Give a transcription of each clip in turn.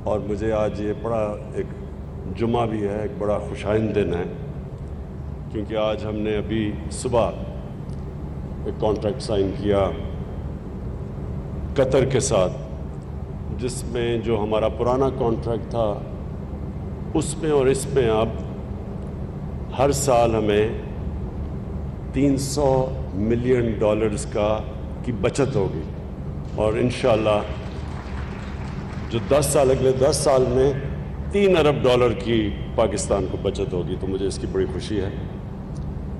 اور مجھے آج یہ بڑا ایک جمعہ بھی ہے، ایک بڑا خوشائند دن ہے، کیونکہ آج ہم نے ابھی صبح ایک کانٹریکٹ سائن کیا قطر کے ساتھ، جس میں جو ہمارا پرانا کانٹریکٹ تھا اس میں اور اس میں اب ہر سال ہمیں $300 ملین کی بچت ہوگی، اور انشاءاللہ جو 10 سال اگلے 10 سال میں $3 ارب کی پاکستان کو بچت ہوگی۔ تو مجھے اس کی بڑی خوشی ہے،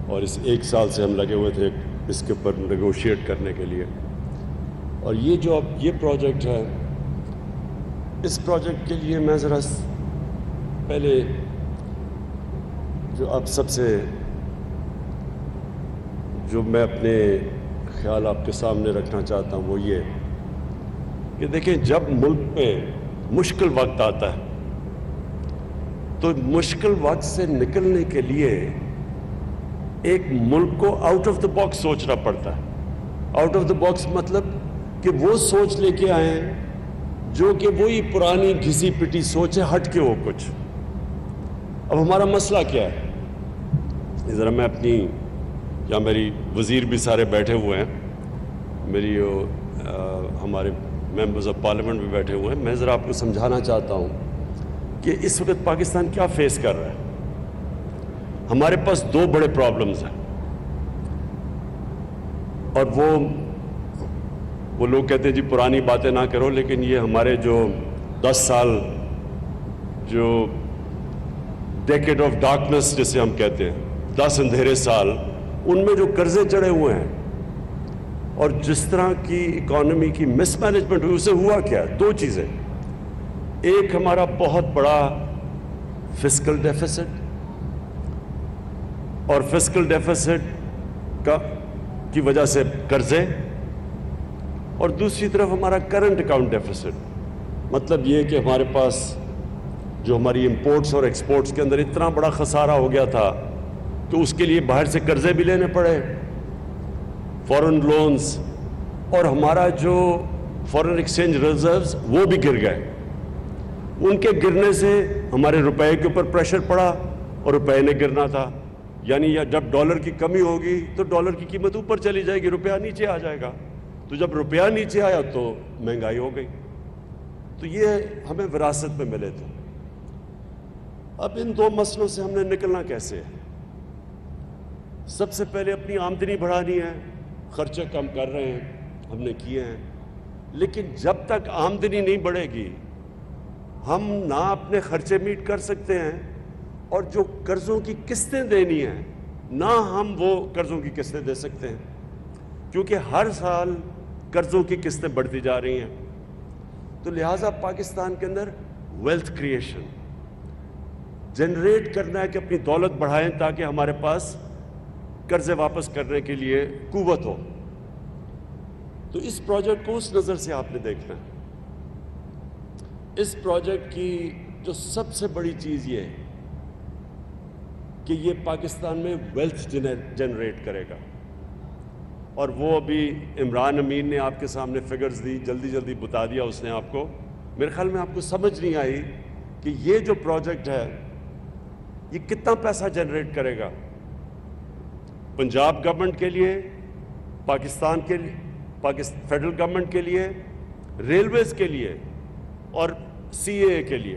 اور اس 1 سال سے ہم لگے ہوئے تھے اس کے اوپر نیگوشیٹ کرنے کے لیے۔ اور یہ جو اب یہ پروجیکٹ ہے، اس پروجیکٹ کے لیے میں ذرا پہلے جو اب سب سے جو میں اپنے خیال آپ کے سامنے رکھنا چاہتا ہوں وہ یہ کہ دیکھیں، جب ملک پہ مشکل وقت آتا ہے تو مشکل وقت سے نکلنے کے لیے ایک ملک کو آؤٹ آف دا باکس سوچنا پڑتا ہے۔ آؤٹ آف دا باکس مطلب کہ وہ سوچ لے کے آئیں جو کہ وہی پرانی گھسی پٹی سوچ ہے، ہٹ کے وہ کچھ۔ اب ہمارا مسئلہ کیا ہے؟ ذرا میں اپنی، یا میری وزیر بھی سارے بیٹھے ہوئے ہیں، میری ہمارے ممبرز آف پارلیمنٹ بھی بیٹھے ہوئے ہیں، میں ذرا آپ کو سمجھانا چاہتا ہوں کہ اس وقت پاکستان کیا فیس کر رہا ہے۔ ہمارے پاس 2 بڑے پرابلمز ہیں، اور وہ لوگ کہتے ہیں جی پرانی باتیں نہ کرو، لیکن یہ ہمارے جو 10 سال جو ڈیکیڈ آف ڈارکنس جسے ہم کہتے ہیں، 10 اندھیرے سال، ان میں جو قرضے چڑھے ہوئے ہیں اور جس طرح کی اکانومی کی مس مینجمنٹ ہوئی، اسے ہوا کیا؟ 2 چیزیں۔ ایک ہمارا بہت بڑا فسکل ڈیفیسٹ، اور فسکل ڈیفیسٹ کی وجہ سے قرضے، اور دوسری طرف ہمارا کرنٹ اکاؤنٹ ڈیفیسٹ، مطلب یہ کہ ہمارے پاس جو ہماری امپورٹس اور ایکسپورٹس کے اندر اتنا بڑا خسارہ ہو گیا تھا کہ اس کے لیے باہر سے قرضے بھی لینے پڑے، فورن لونز، اور ہمارا جو فورن ایکسچینج ریزروز وہ بھی گر گئے۔ ان کے گرنے سے ہمارے روپے کے اوپر پریشر پڑا، اور روپے نے گرنا تھا، یعنی جب ڈالر کی کمی ہوگی تو ڈالر کی قیمت اوپر چلی جائے گی، روپیہ نیچے آ جائے گا۔ تو جب روپیہ نیچے آیا تو مہنگائی ہو گئی۔ تو یہ ہمیں وراثت میں ملے تھے۔ اب ان 2 مسئلوں سے ہم نے نکلنا کیسے ہے؟ سب سے پہلے اپنی آمدنی بڑھانی ہے، خرچے کم کر رہے ہیں، ہم نے کیے ہیں، لیکن جب تک آمدنی نہیں بڑھے گی ہم نہ اپنے خرچے میٹ کر سکتے ہیں، اور جو قرضوں کی قسطیں دینی ہیں نہ ہم وہ قرضوں کی قسطیں دے سکتے ہیں، کیونکہ ہر سال قرضوں کی قسطیں بڑھتی جا رہی ہیں۔ تو لہٰذا پاکستان کے اندر ویلتھ کریشن جنریٹ کرنا ہے کہ اپنی دولت بڑھائیں تاکہ ہمارے پاس قرضے واپس کرنے کے لیے قوت ہو۔ تو اس پروجیکٹ کو اس نظر سے آپ نے دیکھنا ہے۔ اس پروجیکٹ کی جو سب سے بڑی چیز یہ ہے کہ یہ پاکستان میں ویلتھ جنریٹ کرے گا، اور وہ ابھی عمران امین نے آپ کے سامنے فگرز دی، جلدی بتا دیا اس نے آپ کو۔ میرے خیال میں آپ کو سمجھ نہیں آئی کہ یہ جو پروجیکٹ ہے یہ کتنا پیسہ جنریٹ کرے گا پنجاب گورنمنٹ کے لیے، پاکستان کے لیے، فیڈرل گورنمنٹ کے لیے، ریلویز کے لیے، اور سی اے کے لیے۔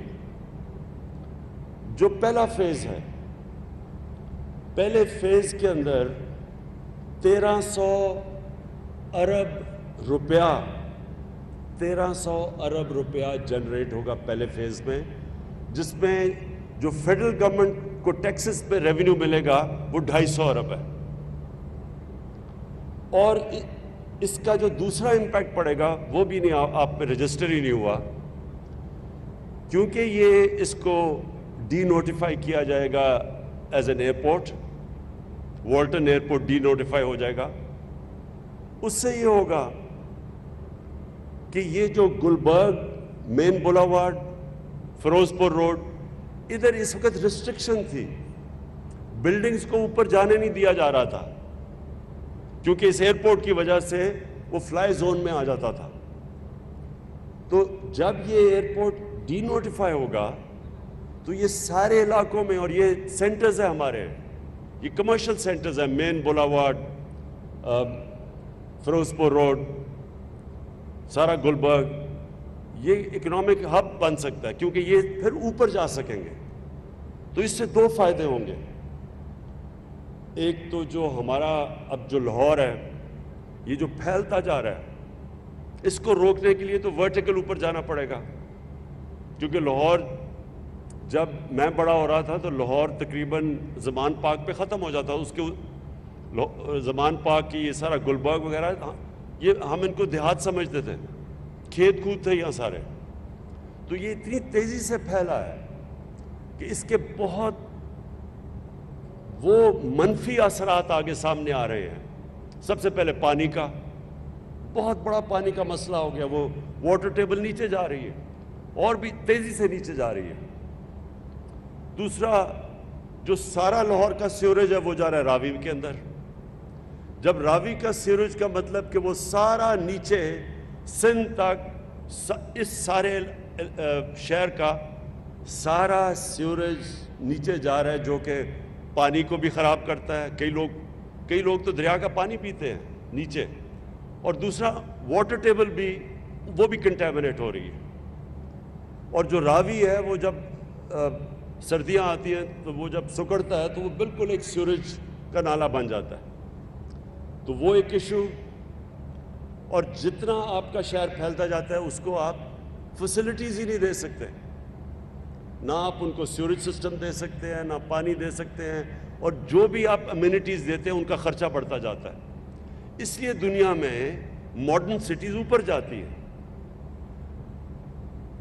جو پہلا فیز ہے، پہلے فیز کے اندر 1300 ارب روپیہ 1300 ارب روپیہ جنریٹ ہوگا پہلے فیز میں، جس میں جو فیڈرل گورنمنٹ کو ٹیکسز پہ ریونیو ملے گا وہ 250 ارب ہے۔ اور اس کا جو دوسرا امپیکٹ پڑے گا وہ بھی نہیں، آپ پہ رجسٹر ہی نہیں ہوا، کیونکہ یہ اس کو ڈی نوٹیفائی کیا جائے گا as an airport, Walton airport denotify ہو جائے گا۔ اس سے یہ ہوگا کہ یہ جو گلبرگ مین بولاوارڈ، فیروز پور روڈ، ادھر اس وقت ریسٹرکشن تھی، بلڈنگز کو اوپر جانے نہیں دیا جا رہا تھا، کیونکہ اس ایئرپورٹ کی وجہ سے وہ فلائی زون میں آ جاتا تھا۔ تو جب یہ ایئرپورٹ ڈی نوٹیفائی ہوگا تو یہ سارے علاقوں میں، اور یہ سینٹرز ہیں ہمارے، یہ کمرشل سینٹرز ہیں، مین بولاوارڈ، فیروز پور روڈ، سارا گلبرگ، یہ اکنامک ہب بن سکتا ہے کیونکہ یہ پھر اوپر جا سکیں گے۔ تو اس سے دو فائدے ہوں گے، ایک تو جو ہمارا اب جو لاہور ہے یہ جو پھیلتا جا رہا ہے، اس کو روکنے کے لیے تو ورٹیکل اوپر جانا پڑے گا، کیونکہ لاہور جب میں بڑا ہو رہا تھا تو لاہور تقریباً زمان پارک پہ ختم ہو جاتا، اس کے زمان پارک کی یہ سارا گلبرگ وغیرہ، یہ ہم ان کو دیہات سمجھتے تھے، کھیت کود تھے یہاں سارے۔ تو یہ اتنی تیزی سے پھیلا ہے کہ اس کے بہت وہ منفی اثرات آگے سامنے آ رہے ہیں۔ سب سے پہلے پانی کا، بہت بڑا پانی کا مسئلہ ہو گیا، وہ واٹر ٹیبل نیچے جا رہی ہے اور بھی تیزی سے نیچے جا رہی ہے۔ دوسرا، جو سارا لاہور کا سیوریج ہے وہ جا رہا ہے راوی کے اندر۔ جب راوی کا سیوریج کا مطلب کہ وہ سارا نیچے سندھ تک، اس سارے شہر کا سارا سیوریج نیچے جا رہا ہے، جو کہ پانی کو بھی خراب کرتا ہے۔ کئی لوگ تو دریا کا پانی پیتے ہیں نیچے، اور دوسرا واٹر ٹیبل بھی وہ بھی کنٹامنیٹ ہو رہی ہے۔ اور جو راوی ہے وہ جب سردیاں آتی ہیں تو وہ جب سکڑتا ہے تو وہ بالکل ایک سیوریج کا نالا بن جاتا ہے، تو وہ ایک ایشو۔ اور جتنا آپ کا شہر پھیلتا جاتا ہے اس کو آپ فیسلٹیز ہی نہیں دے سکتے، نہ آپ ان کو سیوریج سسٹم دے سکتے ہیں، نہ پانی دے سکتے ہیں، اور جو بھی آپ امینٹیز دیتے ہیں ان کا خرچہ بڑھتا جاتا ہے۔ اس لیے دنیا میں ماڈرن سٹیز اوپر جاتی ہیں۔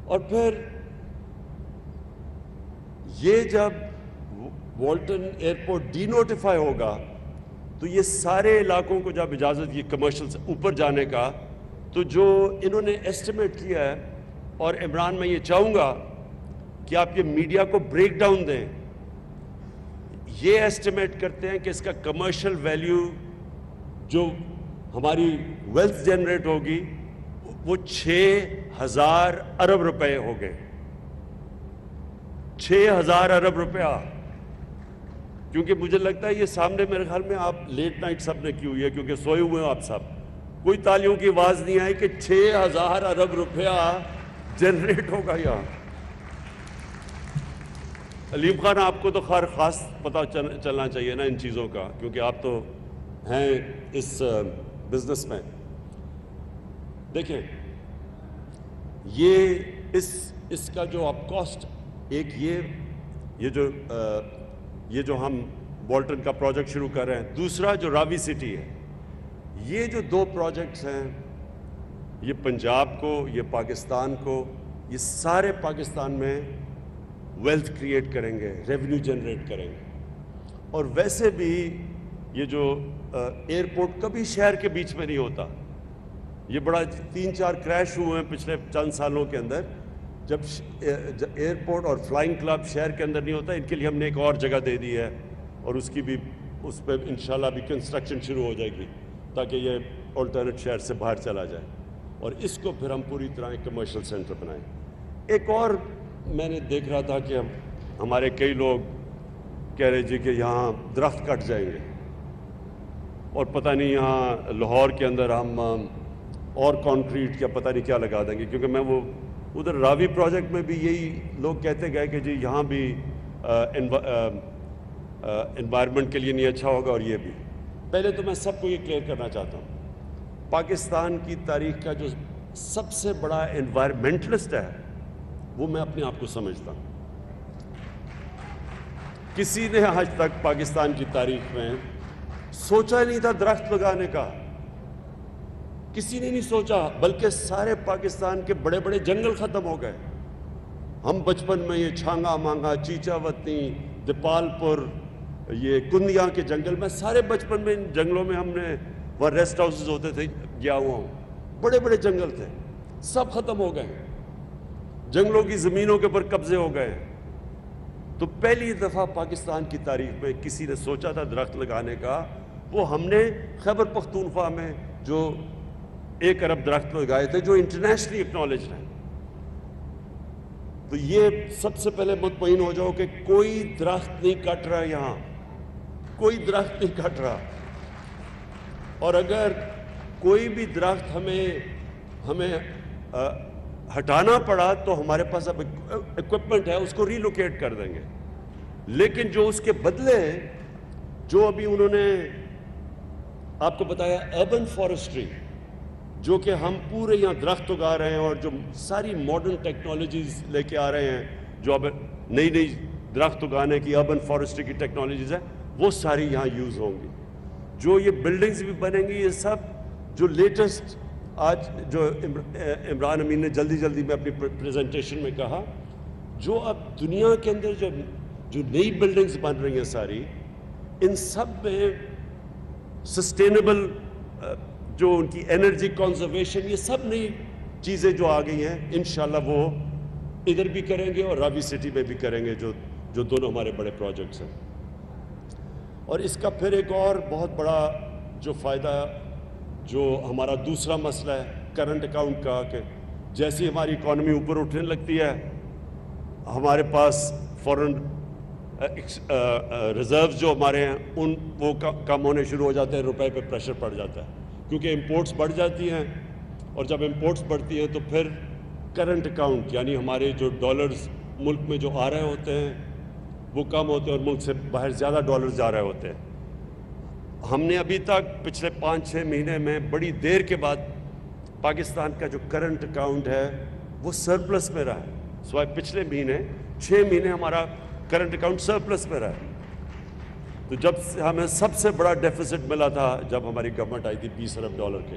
اور پھر یہ جب والٹن ایئرپورٹ ڈی نوٹیفائی ہوگا تو یہ سارے علاقوں کو جب اجازت یہ کمرشل سے اوپر جانے کا، تو جو انہوں نے ایسٹیمیٹ کیا ہے، اور عمران میں یہ چاہوں گا کہ آپ یہ میڈیا کو بریک ڈاؤن دیں، یہ ایسٹیمیٹ کرتے ہیں کہ اس کا کمرشل ویلیو جو ہماری ویلتھ جنریٹ ہوگی وہ 6,000 ارب روپے ہو گئے، 6,000 ارب روپیہ۔ کیونکہ مجھے لگتا ہے یہ سامنے میرے خیال میں آپ لیٹ نائٹ سب نے کی ہوئی ہے، کیونکہ سوئے ہوئے ہیں آپ سب، کوئی تالیوں کی آواز نہیں آئی کہ 6,000 ارب روپیہ جنریٹ ہوگا یہاں۔ علیم خان، آپ کو تو خیر خاص پتہ چلنا چاہیے نا ان چیزوں کا، کیونکہ آپ تو ہیں اس بزنس میں۔ دیکھیں، اس کا جو آپ کاسٹ، ایک یہ جو ہم والٹن کا پروجیکٹ شروع کر رہے ہیں، دوسرا جو راوی سٹی ہے، یہ جو دو پروجیکٹس ہیں، یہ پنجاب کو، یہ پاکستان کو، یہ سارے پاکستان میں ویلتھ کریٹ کریں گے، ریونیو جنریٹ کریں گے۔ اور ویسے بھی یہ جو ایئرپورٹ کبھی شہر کے بیچ میں نہیں ہوتا، یہ بڑا 3-4 کریش ہوئے ہیں پچھلے چند سالوں کے اندر، جب ایئرپورٹ اور فلائنگ کلب شہر کے اندر نہیں ہوتا۔ ان کے لیے ہم نے ایک اور جگہ دے دی ہے، اور اس پہ انشاءاللہ بھی کنسٹرکشن شروع ہو جائے گی، تاکہ یہ آلٹرنیٹ شہر سے باہر چلا جائے، اور اس کو پھر ہم پوری طرح ایک کمرشل سینٹر بنائیں۔ ایک اور میں نے دیکھ رہا تھا کہ ہمارے کئی لوگ کہہ رہے جی کہ یہاں درخت کٹ جائیں گے، اور پتہ نہیں یہاں لاہور کے اندر ہم اور کانکریٹ یا پتہ نہیں کیا لگا دیں گے، کیونکہ میں وہ ادھر راوی پروجیکٹ میں بھی یہی لوگ کہتے گئے کہ جی یہاں بھی انوائرمنٹ کے لیے نہیں اچھا ہوگا، اور یہ بھی۔ پہلے تو میں سب کو یہ کلیئر کرنا چاہتا ہوں، پاکستان کی تاریخ کا جو سب سے بڑا انوائرمنٹلسٹ ہے وہ میں اپنے آپ کو سمجھتا ہوں۔ کسی نے آج تک پاکستان کی تاریخ میں سوچا نہیں تھا درخت لگانے کا، کسی نے نہیں سوچا، بلکہ سارے پاکستان کے بڑے بڑے جنگل ختم ہو گئے۔ ہم بچپن میں یہ چھانگا مانگا، چیچا وطنی، دیپال پور، یہ کندیاں کے جنگل میں، سارے بچپن میں ان جنگلوں میں ہم نے، وہاں ریسٹ ہاؤسز ہوتے تھے، گیا ہوا ہوں، بڑے بڑے جنگل تھے، سب ختم ہو گئے، جنگلوں کی زمینوں کے اوپر قبضے ہو گئے۔ تو پہلی دفعہ پاکستان کی تاریخ میں کسی نے سوچا تھا درخت لگانے کا، وہ ہم نے خیبر پختونخوا میں جو 1 ارب درخت لگائے تھے، جو انٹرنیشنلی اکنالجڈ ہیں۔ تو یہ سب سے پہلے مطمئن ہو جاؤ کہ کوئی درخت نہیں کٹ رہا یہاں، کوئی درخت نہیں کٹ رہا، اور اگر کوئی بھی درخت ہمیں ہٹانا پڑا تو ہمارے پاس اب اکوپمنٹ ہے، اس کو ریلوکیٹ کر دیں گے. لیکن جو اس کے بدلے جو ابھی انہوں نے آپ کو بتایا اربن فارسٹری، جو کہ ہم پورے یہاں درخت اگا رہے ہیں اور جو ساری ماڈرن ٹیکنالوجیز لے کے آ رہے ہیں، جو اب نئی درخت اگانے کی اربن فارسٹری کی ٹیکنالوجیز ہیں، وہ ساری یہاں یوز ہوں گی. جو یہ بلڈنگز بھی بنیں گی، یہ سب جو لیٹسٹ آج جو عمران امین نے جلدی میں اپنی پریزنٹیشن میں کہا، جو اب دنیا کے اندر جو نئی بلڈنگز بن رہی ہیں ساری، ان سب میں سسٹینیبل جو ان کی انرجی کنزرویشن، یہ سب نئی چیزیں جو آ گئی ہیں، انشاءاللہ وہ ادھر بھی کریں گے اور راوی سٹی میں بھی کریں گے، جو دونوں ہمارے بڑے پروجیکٹس ہیں. اور اس کا پھر ایک اور بہت بڑا جو فائدہ، جو ہمارا دوسرا مسئلہ ہے کرنٹ اکاؤنٹ کا، کہ جیسی ہماری اکانومی اوپر اٹھنے لگتی ہے، ہمارے پاس فورن ریزروز جو ہمارے ہیں وہ کم ہونے شروع ہو جاتے ہیں، روپے پہ پریشر پڑ جاتا ہے، کیونکہ امپورٹس بڑھ جاتی ہیں، اور جب امپورٹس بڑھتی ہیں تو پھر کرنٹ اکاؤنٹ یعنی ہمارے جو ڈالرز ملک میں جو آ رہے ہوتے ہیں وہ کم ہوتے ہیں، اور ملک سے باہر زیادہ ڈالرز جا رہے ہوتے ہیں. ہم نے ابھی تک پچھلے 5-6 مہینے میں بڑی دیر کے بعد پاکستان کا جو کرنٹ اکاؤنٹ ہے وہ سرپلس میں رہا ہے. سوائے پچھلے مہینے 6 مہینے ہمارا کرنٹ اکاؤنٹ سرپلس میں رہا ہے. تو جب ہمیں سب سے بڑا ڈیفیسٹ ملا تھا جب ہماری گورنمنٹ آئی تھی $20 ارب کے،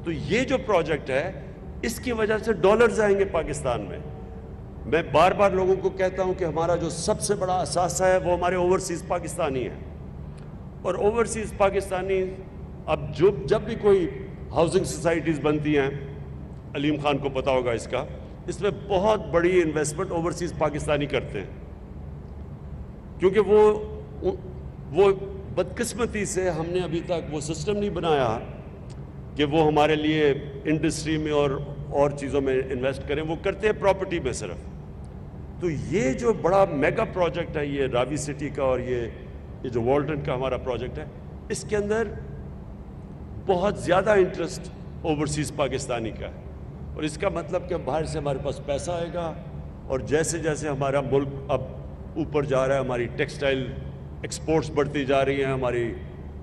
تو یہ جو پروجیکٹ ہے اس کی وجہ سے ڈالرز آئیں گے پاکستان میں. میں بار بار لوگوں کو کہتا ہوں کہ ہمارا جو سب سے بڑا اثاثہ ہے وہ ہمارے اوورسیز پاکستانی ہیں، اور اوورسیز پاکستانی اب جب بھی کوئی ہاؤسنگ سوسائٹیز بنتی ہیں، علیم خان کو پتا ہوگا اس میں بہت بڑی انویسٹمنٹ اوورسیز پاکستانی کرتے ہیں، کیونکہ وہ بدقسمتی سے ہم نے ابھی تک وہ سسٹم نہیں بنایا کہ وہ ہمارے لیے انڈسٹری میں اور چیزوں میں انویسٹ کریں، وہ کرتے ہیں پراپرٹی میں صرف. تو یہ جو بڑا میگا پروجیکٹ ہے یہ راوی سٹی کا، اور یہ جو والٹن کا ہمارا پروجیکٹ ہے، اس کے اندر بہت زیادہ انٹرسٹ اوورسیز پاکستانی کا ہے. اور اس کا مطلب کہ باہر سے ہمارے پاس پیسہ آئے گا، اور جیسے جیسے ہمارا ملک اب اوپر جا رہا ہے، ہماری ٹیکسٹائل ایکسپورٹس بڑھتی جا رہی ہیں، ہماری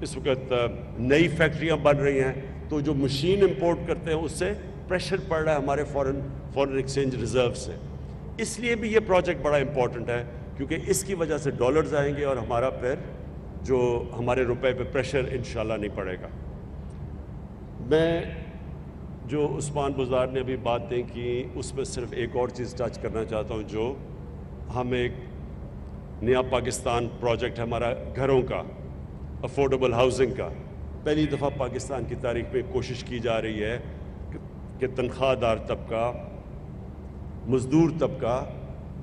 اس وقت نئی فیکٹریاں بن رہی ہیں، تو جو مشین امپورٹ کرتے ہیں اس سے پریشر پڑ رہا ہے ہمارے فورن ایکسچینج ریزرو سے. اس لیے بھی یہ پروجیکٹ بڑا امپورٹنٹ ہے، کیونکہ اس کی وجہ سے ڈالرز آئیں گے اور ہمارا پھر جو ہمارے روپے پہ پریشر انشاءاللہ نہیں پڑے گا. میں جو عثمان بزدار نے ابھی باتیں کی اس میں صرف ایک اور چیز ٹچ کرنا چاہتا ہوں، جو ہم ایک نیا پاکستان پروجیکٹ ہے ہمارا گھروں کا، افورڈیبل ہاؤسنگ کا. پہلی دفعہ پاکستان کی تاریخ میں کوشش کی جا رہی ہے کہ تنخواہ دار طبقہ، مزدور طبقہ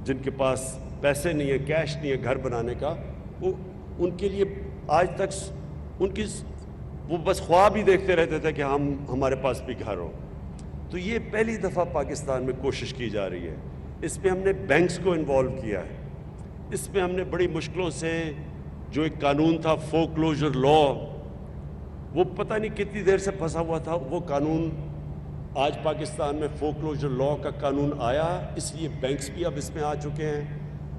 جن کے پاس پیسے نہیں ہیں، کیش نہیں ہے گھر بنانے کا، وہ ان کے لیے آج تک وہ بس خواب ہی دیکھتے رہتے تھے کہ ہمارے پاس بھی گھر ہو. تو یہ پہلی دفعہ پاکستان میں کوشش کی جا رہی ہے. اس میں ہم نے بینکس کو انوالو کیا ہے. اس میں ہم نے بڑی مشکلوں سے جو ایک قانون تھا فورکلوزر لا، وہ پتہ نہیں کتنی دیر سے پھنسا ہوا تھا، وہ قانون آج پاکستان میں فورکلوزر لا کا قانون آیا، اس لیے بینکس بھی اب اس میں آ چکے ہیں.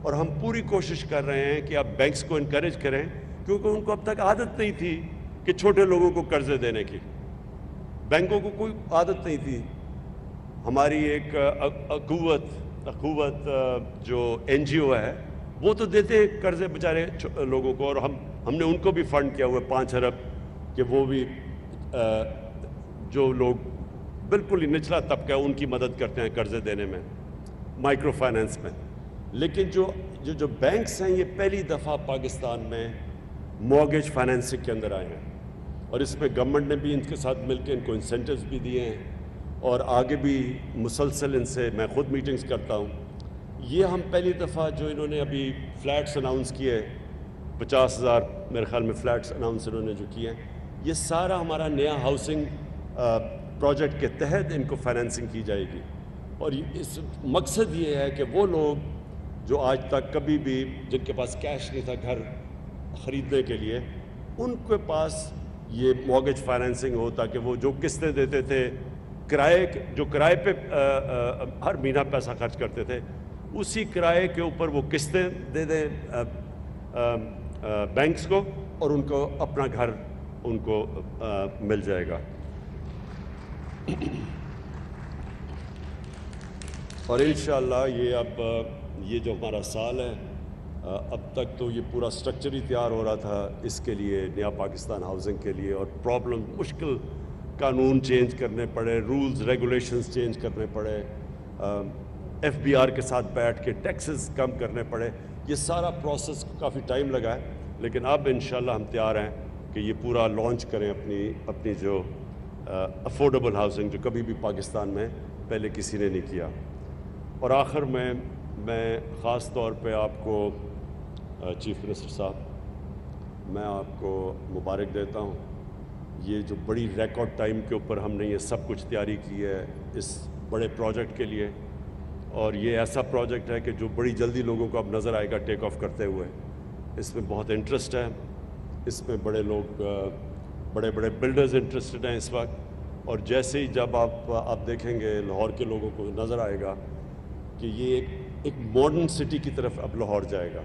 اور ہم پوری کوشش کر رہے ہیں کہ آپ بینکس کو انکریج کریں، کیونکہ ان کو اب تک عادت نہیں تھی کہ چھوٹے لوگوں کو قرضے دینے کی. بینکوں کو کوئی عادت نہیں تھی. ہماری ایک اخوت جو این جی او ہے وہ تو دیتے قرضے بیچارے لوگوں کو، اور ہم نے ان کو بھی فنڈ کیا ہوا 5 ارب کہ وہ بھی جو لوگ بالکل ہی نچلا طبقہ ہے ان کی مدد کرتے ہیں قرضے دینے میں، مائکرو فائنانس میں. لیکن جو بینکس ہیں یہ پہلی دفعہ پاکستان میں مورگیج فائنینسنگ کے اندر آئے ہیں، اور اس میں گورنمنٹ نے بھی ان کے ساتھ مل کے ان کو انسینٹیوز بھی دیے ہیں، اور آگے بھی مسلسل ان سے میں خود میٹنگز کرتا ہوں. یہ ہم پہلی دفعہ جو انہوں نے ابھی فلیٹس اناؤنس کیے، 50,000 میرے خیال میں فلیٹس اناؤنس انہوں نے جو کیے ہیں، یہ سارا ہمارا نیا ہاؤسنگ پروجیکٹ کے تحت ان کو فائنینسنگ کی جائے گی. اور اس مقصد یہ ہے کہ وہ لوگ جو آج تک کبھی بھی جن کے پاس کیش نہیں تھا گھر خریدنے کے لیے، ان کے پاس یہ مورگیج فائنینسنگ ہو، تاکہ وہ جو قسطیں دیتے تھے، جو کرائے پہ ہر مہینہ پیسہ خرچ کرتے تھے، اسی کرائے کے اوپر وہ قسطیں دے دیں بینکس کو، اور ان کو اپنا گھر ان کو مل جائے گا۔ اور انشاءاللہ یہ جو ہمارا سال ہے، اب تک تو یہ پورا سٹرکچر ہی تیار ہو رہا تھا اس کے لیے، نیا پاکستان ہاؤسنگ کے لیے، اور پرابلم مشکل قانون چینج کرنے پڑے، رولز ریگولیشنز چینج کرنے پڑے، ایف بی آر کے ساتھ بیٹھ کے ٹیکسز کم کرنے پڑے، یہ سارا پروسیس کافی ٹائم لگا ہے، لیکن اب انشاءاللہ ہم تیار ہیں کہ یہ پورا لانچ کریں اپنی جو افورڈیبل ہاؤسنگ، جو کبھی بھی پاکستان میں پہلے کسی نے نہیں کیا۔ اور آخر میں خاص طور پہ آپ کو چیف منسٹر صاحب، میں آپ کو مبارک دیتا ہوں، یہ جو بڑی ریکارڈ ٹائم کے اوپر ہم نے یہ سب کچھ تیاری کی ہے اس بڑے پروجیکٹ کے لیے، اور یہ ایسا پروجیکٹ ہے کہ جو بڑی جلدی لوگوں کو اب نظر آئے گا ٹیک آف کرتے ہوئے۔ اس میں بہت انٹرسٹ ہے، اس میں بڑے بڑے بلڈرز انٹرسٹڈ ہیں اس وقت، اور جیسے ہی جب آپ دیکھیں گے لاہور کے لوگوں کو نظر آئے گا کہ یہ ایک ماڈرن سٹی کی طرف اب لاہور جائے گا۔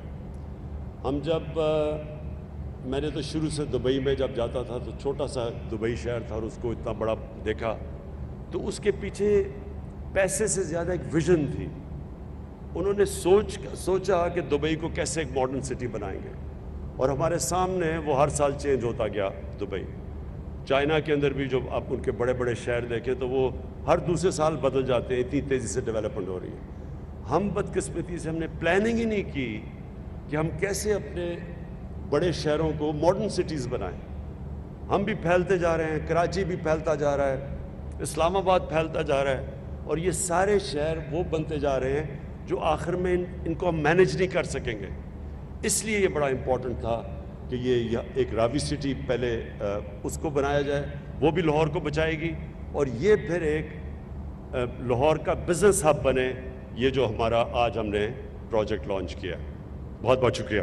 میں نے تو شروع سے دبئی میں جب جاتا تھا تو چھوٹا سا دبئی شہر تھا، اور اس کو اتنا بڑا دیکھا تو اس کے پیچھے پیسے سے زیادہ ایک ویژن تھی۔ انہوں نے سوچا کہ دبئی کو کیسے ایک ماڈرن سٹی بنائیں گے، اور ہمارے سامنے وہ ہر سال چینج ہوتا گیا دبئی۔ چائنا کے اندر بھی جو آپ ان کے بڑے بڑے شہر دیکھیں تو وہ ہر دوسرے سال بدل جاتے ہیں، اتنی تیزی سے ڈیولپمنٹ ہو رہی ہے۔ ہم بدقسمتی سے ہم نے پلاننگ ہی نہیں کی کہ ہم کیسے اپنے بڑے شہروں کو ماڈرن سٹیز بنائیں۔ ہم بھی پھیلتے جا رہے ہیں، کراچی بھی پھیلتا جا رہا ہے، اسلام آباد پھیلتا جا رہا ہے، اور یہ سارے شہر وہ بنتے جا رہے ہیں جو آخر میں ان کو ہم مینیج نہیں کر سکیں گے۔ اس لیے یہ بڑا امپورٹنٹ تھا کہ یہ ایک راوی سٹی پہلے اس کو بنایا جائے، وہ بھی لاہور کو بچائے گی، اور یہ پھر ایک لاہور کا بزنس ہب بنے، یہ جو ہمارا آج ہم نے پروجیکٹ لانچ کیا۔ بہت بہت شکریہ۔